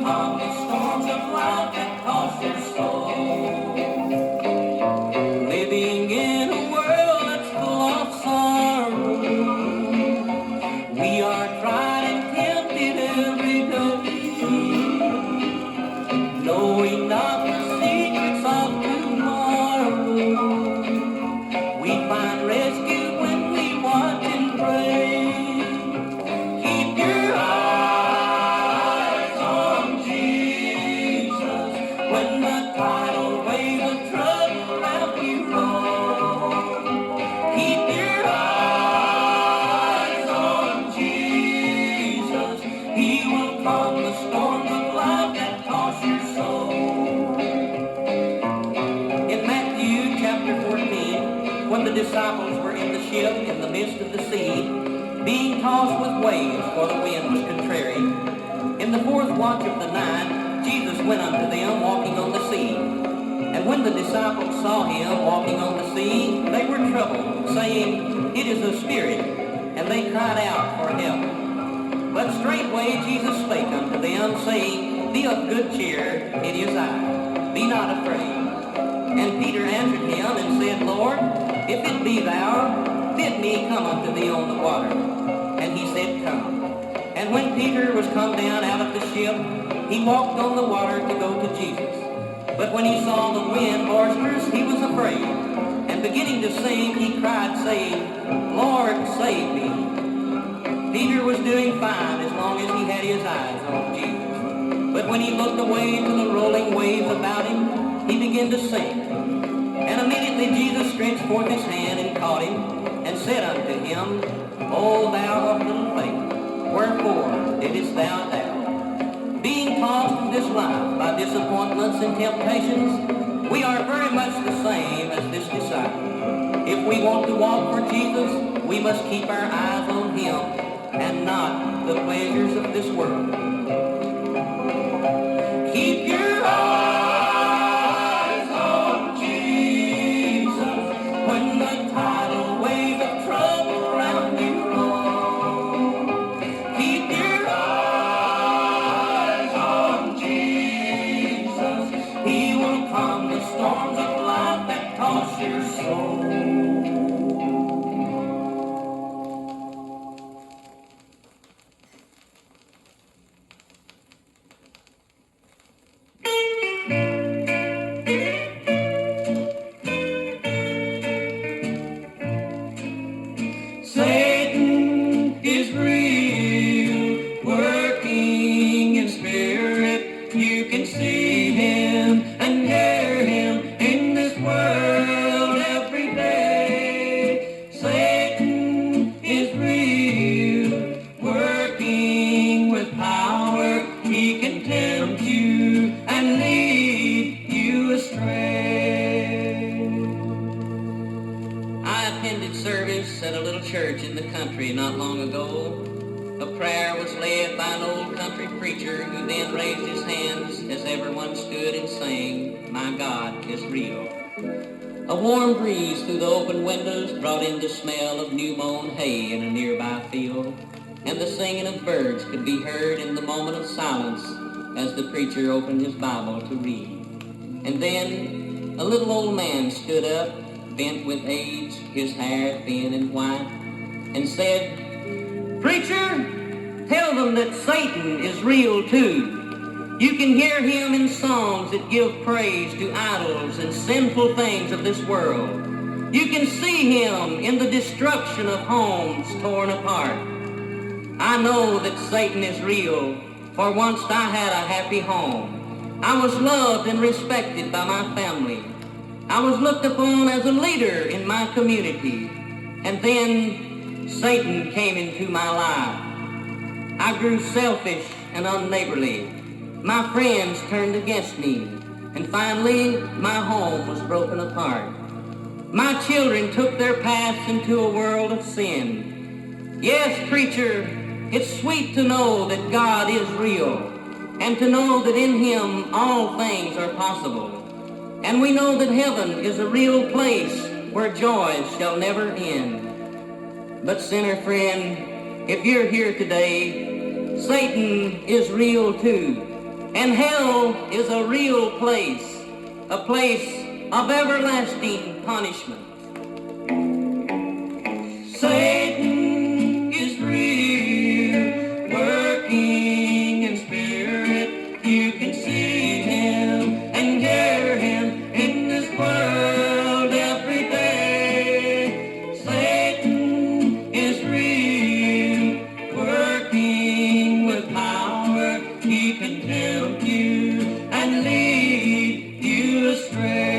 calm the storms of life that toss your soul. Living in a world that's full of sorrow, we are tried and tempted every day, knowing not the secrets of tomorrow. We find rescue when we watch and pray. Keep your eyes on Jesus when the tidal wave of trouble around you roll. Keep your eyes on Jesus. He will calm the storms of life that toss your soul. In Matthew chapter 14, when the disciples were in the ship in the midst of the sea, being tossed with waves, for the wind was contrary, in the fourth watch of the night, Jesus went unto them walking on the sea. And when the disciples saw him walking on the sea, they were troubled, saying, It is a spirit. And they cried out for help. But straightway Jesus spake unto them, saying, Be of good cheer, it is I. Be not afraid. And Peter answered him and said, Lord, if it be thou, bid me come unto thee on the water. And he said, Come. And when Peter was come down out of the ship, he walked on the water to go to Jesus. But when he saw the wind boisterous, he was afraid. And beginning to sink, he cried, saying, Lord, save me. Peter was doing fine as long as he had his eyes on Jesus. But when he looked away into the rolling waves about him, he began to sink. And immediately Jesus stretched forth his hand and caught him, and said unto him, O thou of little faith, wherefore didst thou doubt? Being tossed in this life by disappointments and temptations, we are very much the same as this disciple. If we want to walk for Jesus, we must keep our eyes on him and not the pleasures of this world. Keep your eyes on Jesus when the tidal wave of trouble around you roll. Keep your eyes on Jesus. He will calm the storms of life that toss your soul. Satan is real, working in spirit. You can see him and hear him in this world every day. Satan is real, working with power. He can tempt you and lead you astray. I attended service at a little church in the country not long ago. A prayer was led by an old country preacher who then raised his hands as everyone stood and sang, My God is real. A warm breeze through the open windows brought in the smell of new-mown hay in a nearby field, and the singing of birds could be heard in the moment of silence as the preacher opened his Bible to read. And then a little old man stood up, bent with age, his hair thin and white, and said, Preacher, tell them that Satan is real too. You can hear him in songs that give praise to idols and sinful things of this world. You can see him in the destruction of homes torn apart. I know that Satan is real, for once I had a happy home. I was loved and respected by my family. I was looked upon as a leader in my community. And then Satan came into my life. I grew selfish and unneighborly. My friends turned against me. And finally, my home was broken apart. My children took their paths into a world of sin. Yes, preacher, it's sweet to know that God is real, and to know that in him all things are possible. And we know that heaven is a real place where joys shall never end. But sinner friend, if you're here today, Satan is real too. And hell is a real place, a place of everlasting punishment. Satan is real, working in spirit. You can see him and hear him in this world every day. Satan is real, working with power. He can tempt you and lead you astray.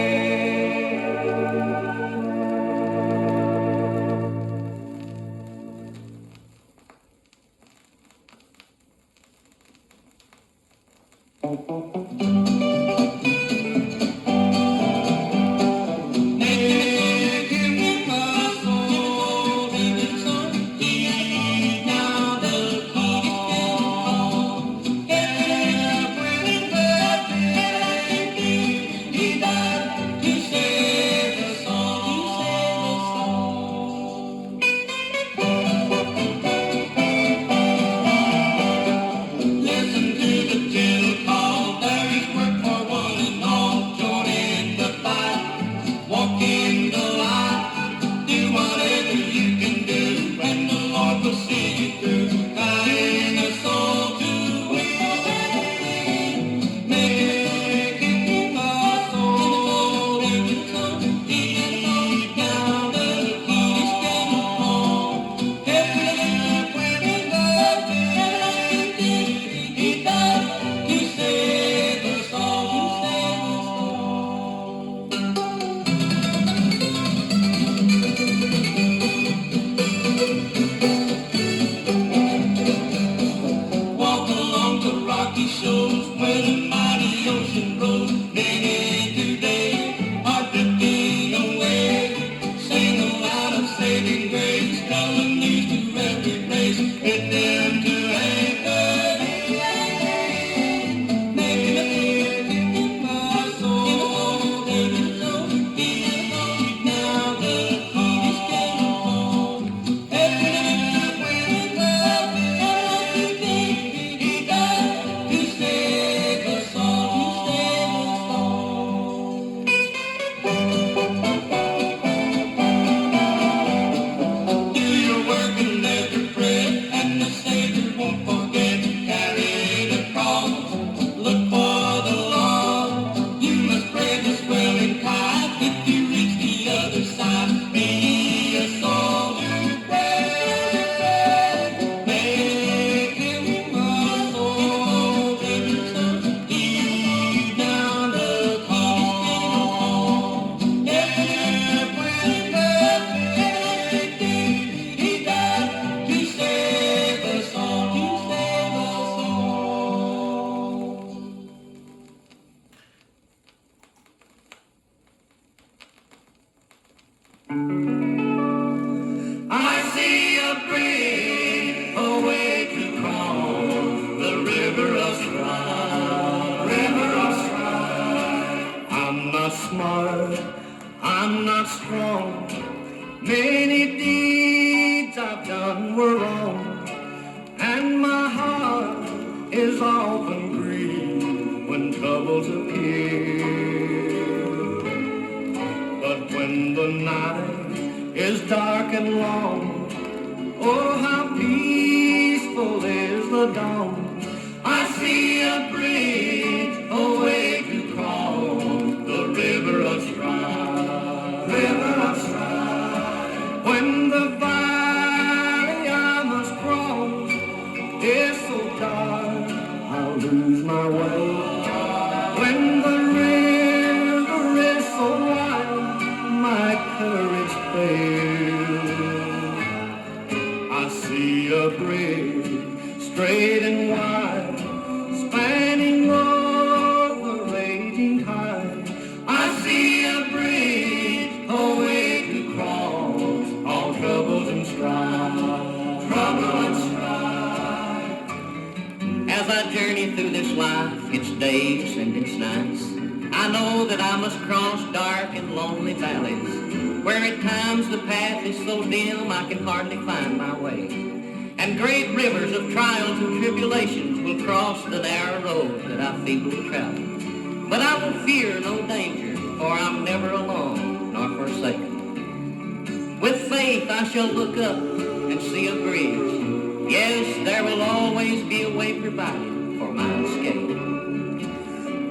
And great rivers of trials and tribulations will cross the narrow road that I feebly travel. But I will fear no danger, for I'm never alone nor forsaken. With faith I shall look up and see a bridge. Yes, there will always be a way provided for my escape.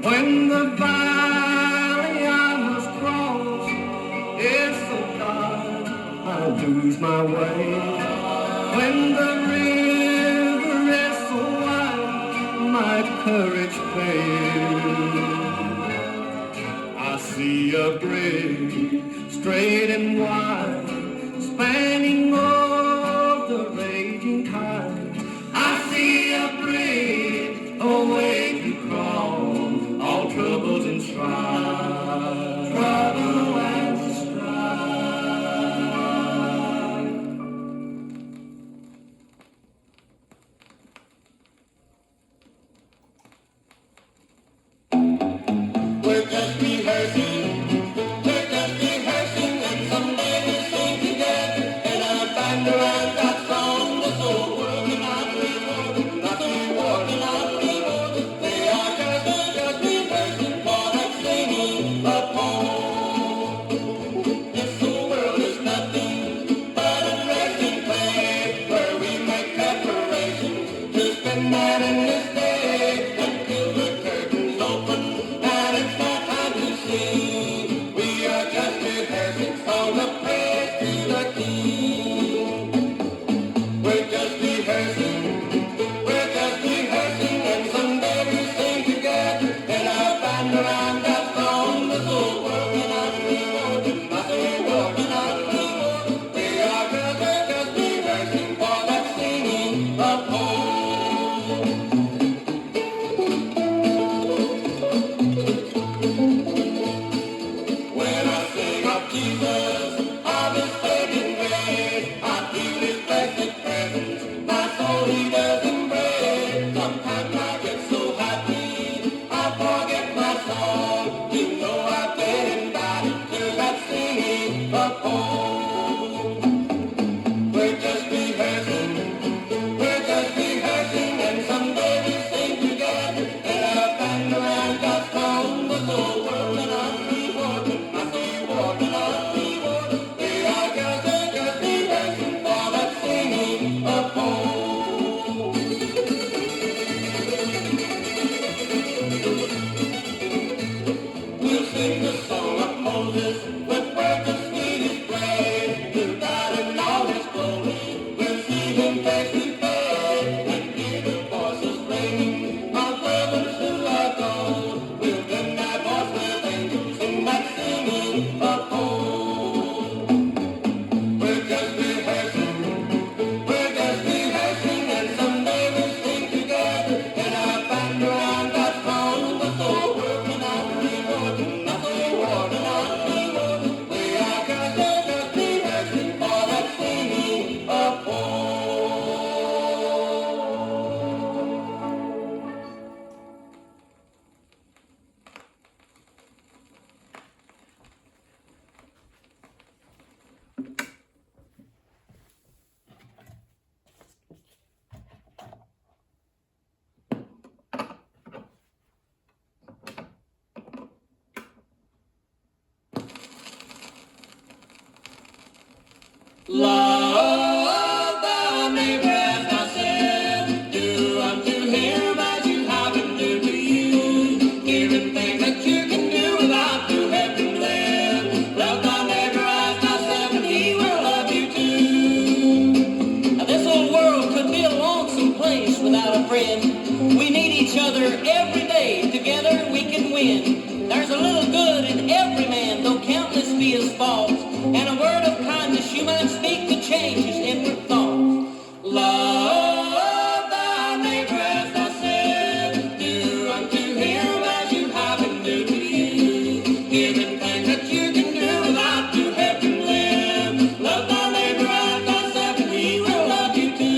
When the valley I must cross is so dark, I lose my way. When the river is so wide, my courage fails. I see a bridge, straight and wide, spanning all the raging tide. I see a bridge, a way to cross all troubles and strife. Trouble and strife. We're just rehearsing. Love thy neighbor as thyself. Do unto him as you have him do to you. Everything that you can do without to help him live. Love thy neighbor as thyself, and he will love you too. Now this old world could be a lonesome place without a friend. We need each other every day. Together we can win. There's a little good in every man, though countless be his faults. And a word of kindness you might speak to change his inward thoughts. Love thy neighbor as thyself. Do unto him as you have him do to you. Everything that you can do without to help him live. Love thy neighbor as thyself, and he will love you too.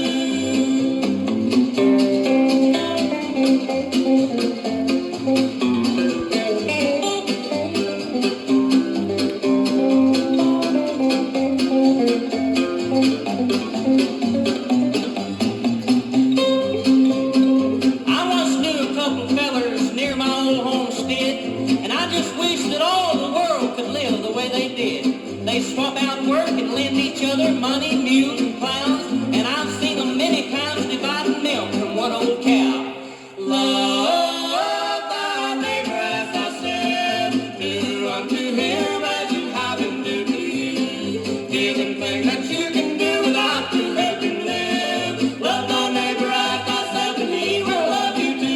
They swap out work and lend each other money, mules, and plows. And I've seen them many times dividing milk from one old cow. Love thy neighbor as thyself. Do unto him as you have him do to you. Give him things that you can do without to help him live. Love thy neighbor as thyself, and he will love you too.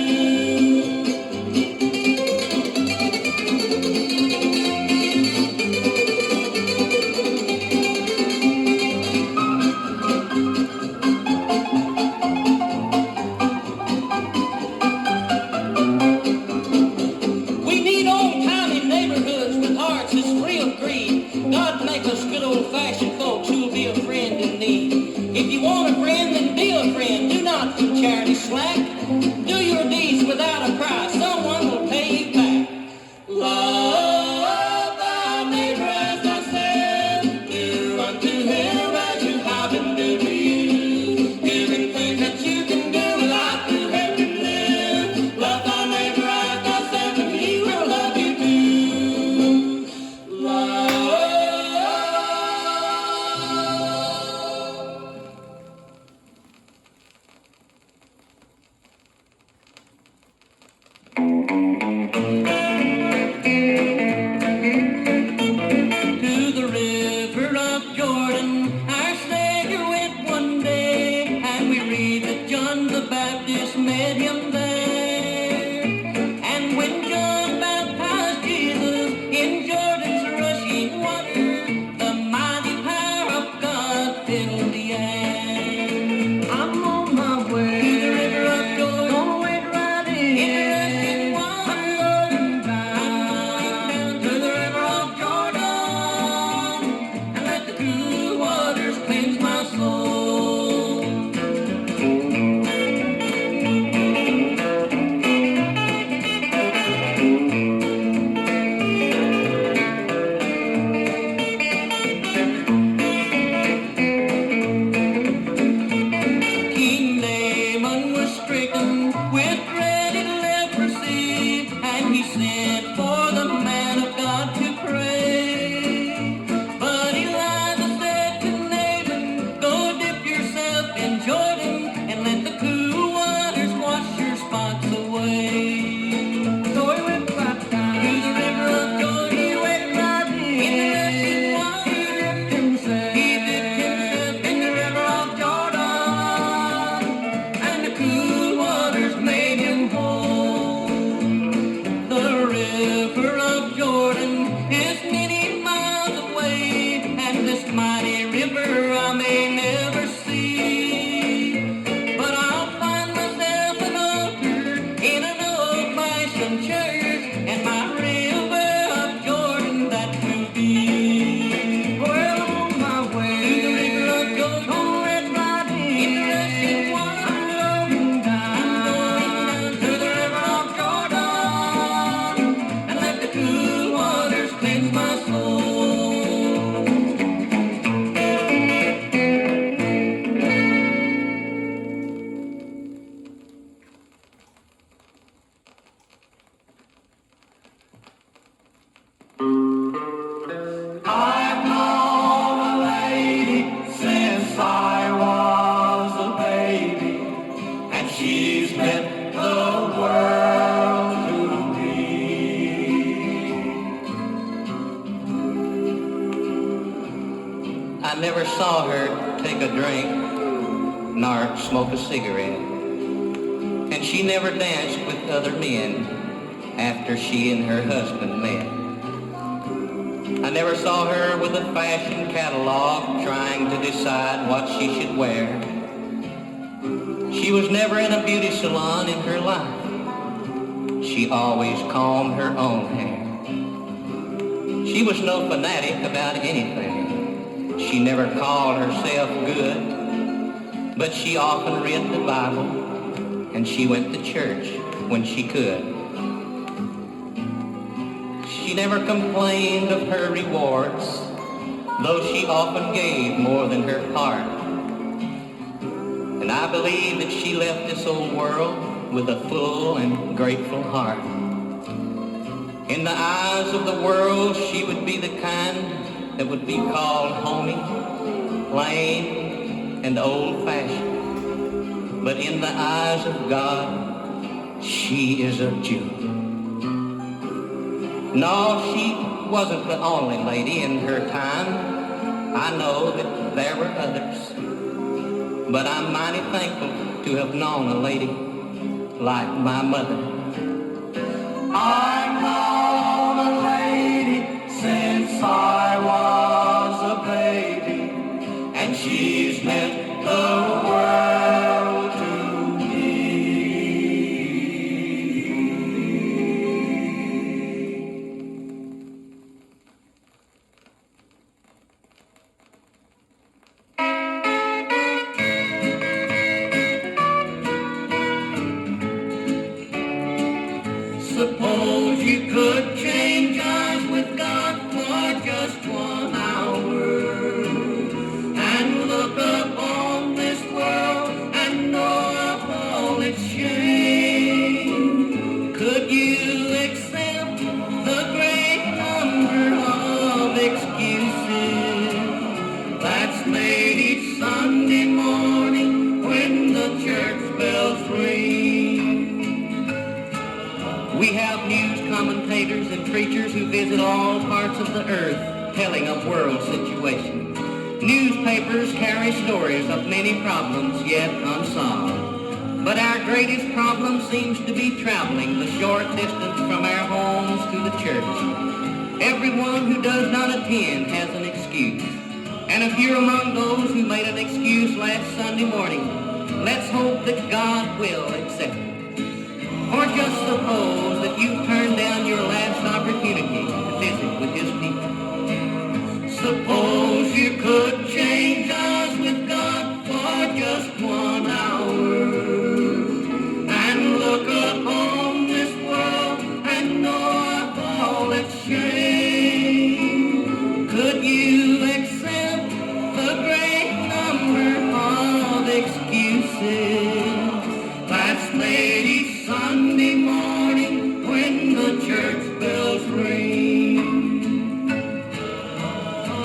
God make us good old-fashioned folks who'll be a friend in need. If you want a friend, then be a friend. Do not from charity slack. Do your deeds without a price. Someone will pay you back. Love thy neighbor as thyself. Do unto him as you have him do to you. Give him things that you can do without to help him live. Love thy neighbor as thyself, and he will love you too. I never saw her take a drink nor smoke a cigarette, and she never danced with other men after she and her husband met. I never saw her with a fashion catalog trying to decide what she should wear. She was never in a beauty salon in her life. She always combed her own hair. She was no fanatic about anything. She never called herself good, but she often read the Bible, and she went to church when she could. She never complained of her rewards, though she often gave more than her heart. And I believe that she left this old world with a full and grateful heart. In the eyes of the world, she would be the kind that would be called homey, plain, and old-fashioned. But in the eyes of God, she is a jewel. No, she wasn't the only lady in her time. I know that there were others. But I'm mighty thankful to have known a lady like my mother. I've known a lady since I was a baby, and she's meant the world to me. Suppose you could change eyes with God for just 1 hour and look upon this world and know of all its shame. Could you accept the great number of excuses that's made each Sunday morning when the church bells ring? We have news commentators and preachers who visit all parts of the earth telling of world situations. Newspapers carry stories of many problems yet unsolved. But our greatest problem seems to be traveling the short distance from our homes to the church. Everyone who does not attend has an excuse. And if you're among those who made an excuse last Sunday morning, let's hope that God will accept it. Or just suppose that you've turned down your last opportunity to visit with his people. Suppose you could change eyes with God for just 1 hour and look upon this world and know of all its shame. Could you accept the great number of excuses that's made each Sunday morning when the church bells ring?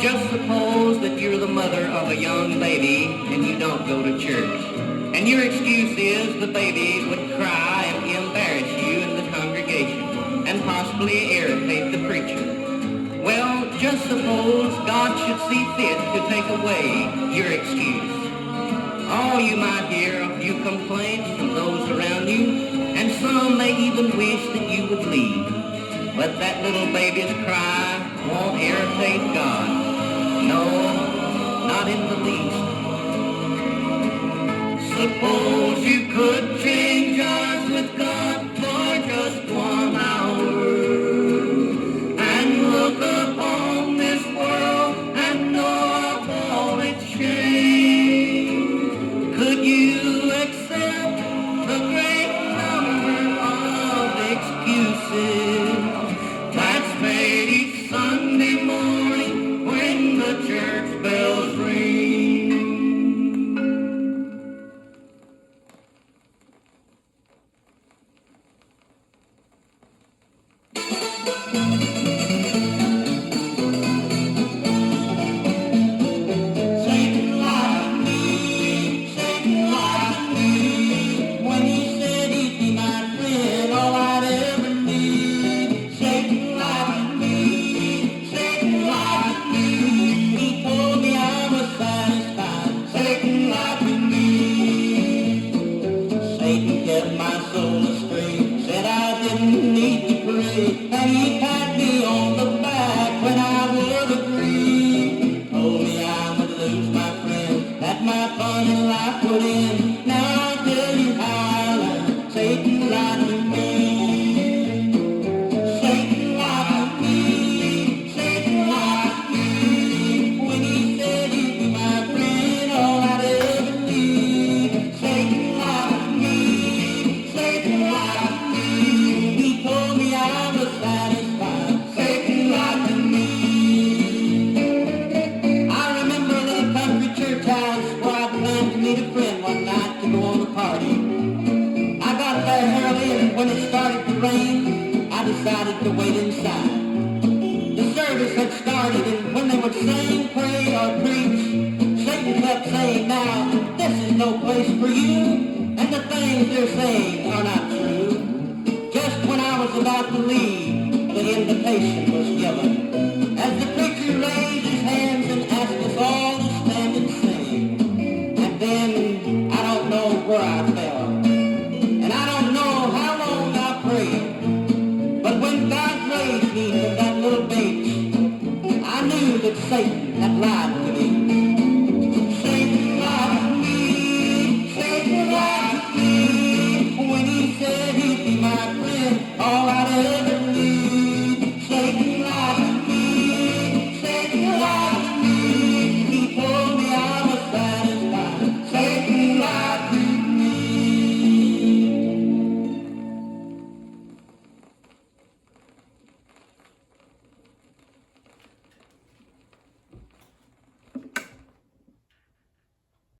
Just suppose that you're the mother of a young baby and you don't go to church. And your excuse is the baby would cry and embarrass you in the congregation and possibly irritate the preacher. Well, just suppose God should see fit to take away your excuse. Oh, you might hear a few complaints from those around you, and some may even wish that you would leave. But that little baby's cry won't irritate God. No, not in the least. Suppose you could change eyes with God for just 1 hour and look upon this world and know of all its shame. Could you accept the great number of excuses that's made each Sunday morning when the church bells ring? decided to wait inside. The service had started, and when they would sing, pray, or preach, Satan kept saying, now, this is no place for you, and the things they're saying are not true. Just when I was about to leave, the invitation was given, as the preacher raised his hands and asked us all to stand and sing. And then, I don't know where I fell, and I don't know how long I prayed, but when God raised me from that little bench, I knew that Satan had lied